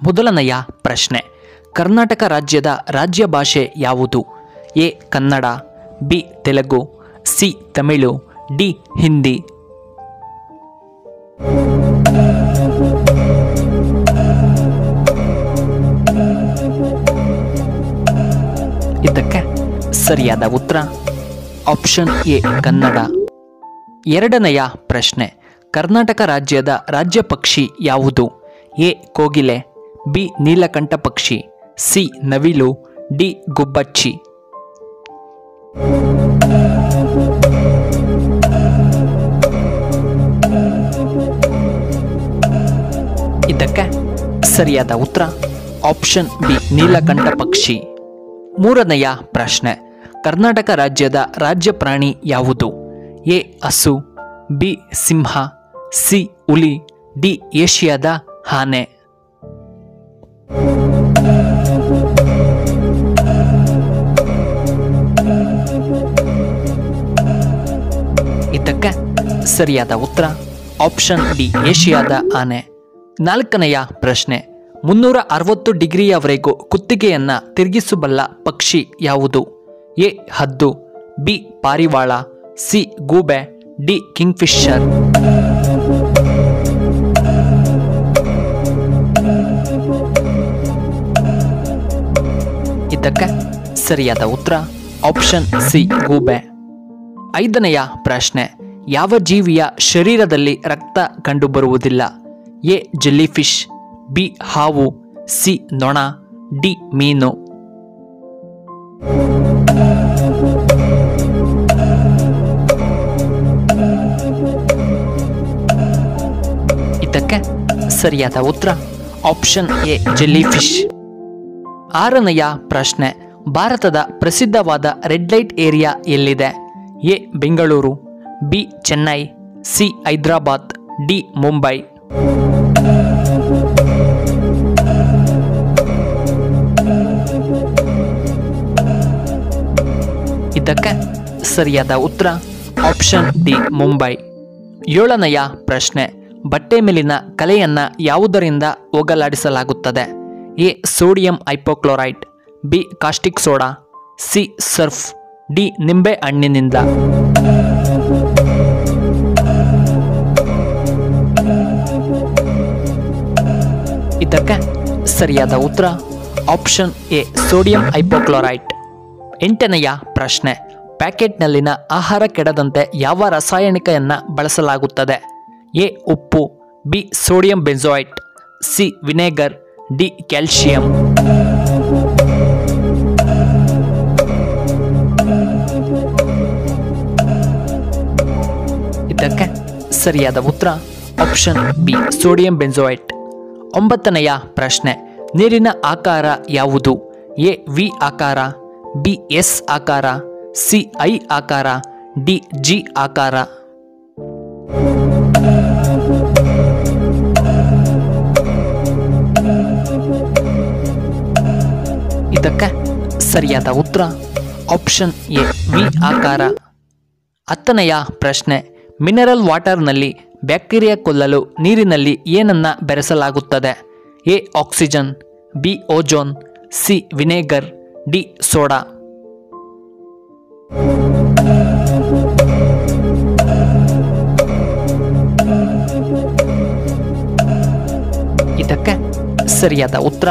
ಮೊದಲನೆಯ ಪ್ರಶ್ನೆ, ಕರ್ನಾಟಕ ರಾಜ್ಯದ ರಾಜ್ಯ ಭಾಷೆ ಯಾವುದು? A Kannada, B Telugu, C Tamil, D Hindi. ಇದಕ್ಕೆ ಸರಿಯಾದ ಉತ್ತರ ಆಪ್ಷನ್ ಎ ಕನ್ನಡ. ಎರಡನೆಯ ಪ್ರಶ್ನೆ, ಕರ್ನಾಟಕ ರಾಜ್ಯದ ರಾಜ್ಯ ಪಕ್ಷಿ ಯಾವುದು? ಎ ಕೋಗಿಲೆ, ಬಿ ನೀಲಕಂಠ ಪಕ್ಷಿ, ಸಿ ನವಿಲು, ಡಿ ಗುಬ್ಬಚ್ಚಿ. ಇದಕ್ಕೆ ಸರಿಯಾದ ಉತ್ತರ ಆಪ್ಷನ್ ಬಿ ನೀಲಕಂಠ ಪಕ್ಷಿ. ಮೂರನೆಯ ಪ್ರಶ್ನೆ, ಕರ್ನಾಟಕ ರಾಜ್ಯದ ರಾಜ್ಯ ಪ್ರಾಣಿ ಯಾವುದು? ಎ ಹಸು, ಬಿ ಸಿಂಹ, ಸಿ ಹುಲಿ, ಡಿ ಏಷ್ಯಾದ ಆನೆ. ಇದಕ್ಕೆ ಸರಿಯಾದ ಉತ್ತರ ಆಪ್ಷನ್ ಡಿ ಏಷ್ಯಾದ ಆನೆ. ನಾಲ್ಕನೆಯ ಪ್ರಶ್ನೆ, 360 ಡಿಗ್ರಿಯವರೆಗೂ ಕುತ್ತಿಗೆಯನ್ನು ತಿರುಗಿಸಬಲ್ಲ ಪಕ್ಷಿ ಯಾವುದು? ಎ ಹದ್ದು, ಬಿ ಪಾರಿವಾಳ, ಸಿ ಗೂಬೆ, ಡಿ ಕಿಂಗ್ಫಿಶರ್. ಇದಕ್ಕೆ ಸರಿಯಾದ ಉತ್ತರ ಆಪ್ಷನ್ ಸಿ ಗೂಬೆ. ಐದನೆಯ ಪ್ರಶ್ನೆ, ಯಾವ ಜೀವಿಯ ಶರೀರದಲ್ಲಿ ರಕ್ತ ಕಂಡುಬರುವುದಿಲ್ಲ? ಎ ಜೆಲ್ಲಿಫಿಶ್, ಬಿ ಹಾವು, ಸಿ ನೊಣ, ಡಿ ಮೀನು. ಇದಕ್ಕೆ ಸರಿಯಾದ ಉತ್ತರ ಆಪ್ಷನ್ ಎ ಜೆಲ್ಲಿಫಿಶ್. ಆರನೆಯ ಪ್ರಶ್ನೆ, ಭಾರತದ ಪ್ರಸಿದ್ಧವಾದ ರೆಡ್ ಲೈಟ್ ಏರಿಯಾ ಎಲ್ಲಿದೆ? A Bengaluru, B Chennai, C Hyderabad, D Mumbai. ಇದಕ್ಕೆ ಸರಿಯಾದ ಉತ್ತರ ಆಪ್ಷನ್ ಡಿ ಮುಂಬೈ. ಏಳನೆಯ ಪ್ರಶ್ನೆ, ಬಟ್ಟೆ ಮೇಲಿನ ಕಲೆಯನ್ನ ಯಾವುದರಿಂದ ಹೋಗಲಾಡಿಸಲಾಗುತ್ತದೆ? A sodium hypochloride, B caustic soda, C Surf, D ನಿಂಬೆ ಹಣ್ಣಿನಿಂದ. ಇದಕ್ಕೆ ಸರಿಯಾದ ಉತ್ತರ ಆಪ್ಷನ್ ಎ ಸೋಡಿಯಂ ಹೈಪೋಕ್ಲೋರೈಡ್. ಎಂಟನೆಯ ಪ್ರಶ್ನೆ, ಪ್ಯಾಕೆಟ್ನಲ್ಲಿನ ಆಹಾರ ಕೆಡದಂತೆ ಯಾವ ರಾಸಾಯನಿಕವನ್ನು ಬಳಸಲಾಗುತ್ತದೆ? ಎ ಉಪ್ಪು, B sodium benzoate, C vinegar, D calcium. ಇದಕ್ಕೆ ಸರಿಯಾದ ಉತ್ತರ ಆಪ್ಷನ್ ಬಿ ಸೋಡಿಯಂ ಬೆಂಜೋಯೇಟ್. ಒಂಬತ್ತನೆಯ ಪ್ರಶ್ನೆ, ನೀರಿನ ಆಕಾರ ಯಾವುದು? ಎ ವಿ ಆಕಾರ, ಬಿ ಎಸ್ ಆಕಾರ, ಸಿ ಐ ಆಕಾರ, ಡಿ ಜಿ ಆಕಾರ. ಇದಕ್ಕೆ ಸರಿಯಾದ ಉತ್ತರ ಆಪ್ಷನ್ ಎ ವಿ ಆಕಾರ. ಹತ್ತನೆಯ ಪ್ರಶ್ನೆ, ಮಿನರಲ್ ವಾಟರ್ನಲ್ಲಿ ಬ್ಯಾಕ್ಟೀರಿಯಾ ಕೊಲ್ಲಲು ನೀರಿನಲ್ಲಿ ಏನನ್ನ ಬೆರೆಸಲಾಗುತ್ತದೆ? A oxygen, B ozone, C vinegar, D soda. ಇದಕ್ಕೆ ಸರಿಯಾದ ಉತ್ತರ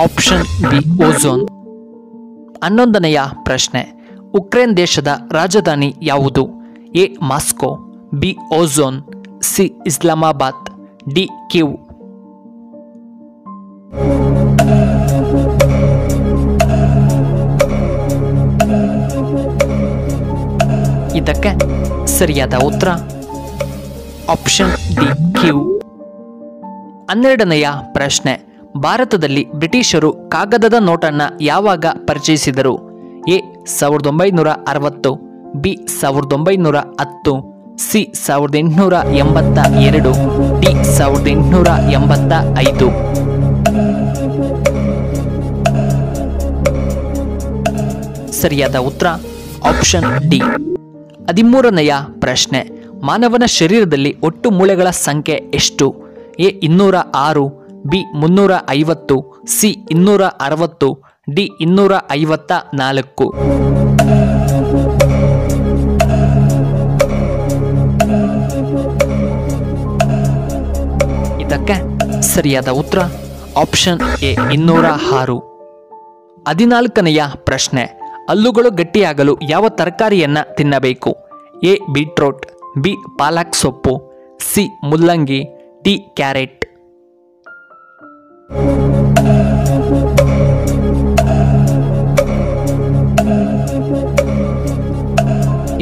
ಆಪ್ಷನ್ ಬಿ ಓಜೋನ್. 11ನೆಯ ಪ್ರಶ್ನೆ, ಉಕ್ರೇನ್ ದೇಶದ ರಾಜಧಾನಿ ಯಾವುದು? A Moscow, B ozone, C Islamabad, D Kyiv. ಇದಕ್ಕೆ ಸರಿಯಾದ ಉತ್ತರ ಆಪ್ಷನ್ ಡಿ ಕೀವ್. 12ನೆಯ ಪ್ರಶ್ನೆ, ಭಾರತದಲ್ಲಿ ಬ್ರಿಟಿಷರು ಕಾಗದದ ನೋಟನ್ನು ಯಾವಾಗ ಪರಿಚಯಿಸಿದರು? A 1960, B 1910, C 1882, D 1885. ಸರಿಯಾದ ಉತ್ತರ ಆಪ್ಷನ್ ಡಿ. 13ನೆಯ ಪ್ರಶ್ನೆ, ಮಾನವನ ಶರೀರದಲ್ಲಿ ಒಟ್ಟು ಮೂಳೆಗಳ ಸಂಖ್ಯೆ ಎಷ್ಟು? A 206, B 350, C 260, D 254. ಇದಕ್ಕೆ ಸರಿಯಾದ ಉತ್ತರ ಆಪ್ಷನ್ ಎ 206. 14ನೆಯ ಪ್ರಶ್ನೆ, ಹಲ್ಲುಗಳು ಗಟ್ಟಿಯಾಗಲು ಯಾವ ತರಕಾರಿಯನ್ನ ತಿನ್ನಬೇಕು? ಎ ಬೀಟ್ರೋಟ್, ಬಿ ಪಾಲಕ್ ಸೊಪ್ಪು, ಸಿ ಮುಲ್ಲಂಗಿ, ಡಿ ಕ್ಯಾರೆಟ್.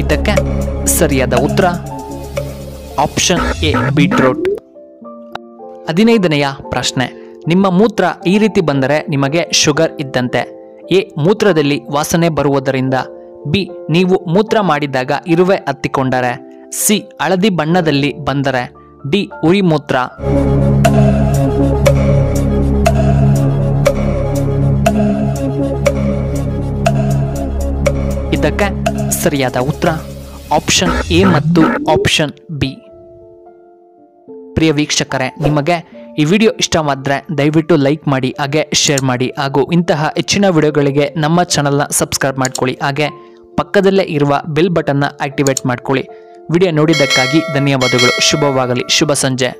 ಇದಕ್ಕೆ ಸರಿಯಾದ ಉತ್ತರ ಆಪ್ಷನ್ ಎ ಬೀಟ್ರೋಟ್. 15ನೆಯ ಪ್ರಶ್ನೆ, ನಿಮ್ಮ ಮೂತ್ರ ಈ ರೀತಿ ಬಂದರೆ ನಿಮಗೆ ಶುಗರ್ ಇದ್ದಂತೆ. ಎ ಮೂತ್ರದಲ್ಲಿ ವಾಸನೆ ಬರುವುದರಿಂದ, ಬಿ ನೀವು ಮೂತ್ರ ಮಾಡಿದಾಗ ಇರುವೆ ಹತ್ತಿಕೊಂಡರೆ, ಸಿ ಹಳದಿ ಬಣ್ಣದಲ್ಲಿ ಬಂದರೆ, ಡಿ ಉರಿ ಮೂತ್ರ. ಇದಕ್ಕೆ ಸರಿಯಾದ ಉತ್ತರ ಆಪ್ಷನ್ ಎ ಮತ್ತು ಆಪ್ಷನ್ ಬಿ. ಪ್ರಿಯ ವೀಕ್ಷಕರೇ, ನಿಮಗೆ ಈ ವಿಡಿಯೋ ಇಷ್ಟವಾದರೆ ದಯವಿಟ್ಟು ಲೈಕ್ ಮಾಡಿ, ಹಾಗೆ ಶೇರ್ ಮಾಡಿ, ಹಾಗೂ ಇಂತಹ ಹೆಚ್ಚಿನ ವಿಡಿಯೋಗಳಿಗೆ ನಮ್ಮ ಚಾನಲ್ನ ಸಬ್ಸ್ಕ್ರೈಬ್ ಮಾಡ್ಕೊಳ್ಳಿ, ಹಾಗೆ ಪಕ್ಕದಲ್ಲೇ ಇರುವ ಬೆಲ್ ಬಟನ್ನ ಆಕ್ಟಿವೇಟ್ ಮಾಡ್ಕೊಳ್ಳಿ. ವಿಡಿಯೋ ನೋಡಿದ್ದಕ್ಕಾಗಿ ಧನ್ಯವಾದಗಳು. ಶುಭವಾಗಲಿ. ಶುಭ ಸಂಜೆ.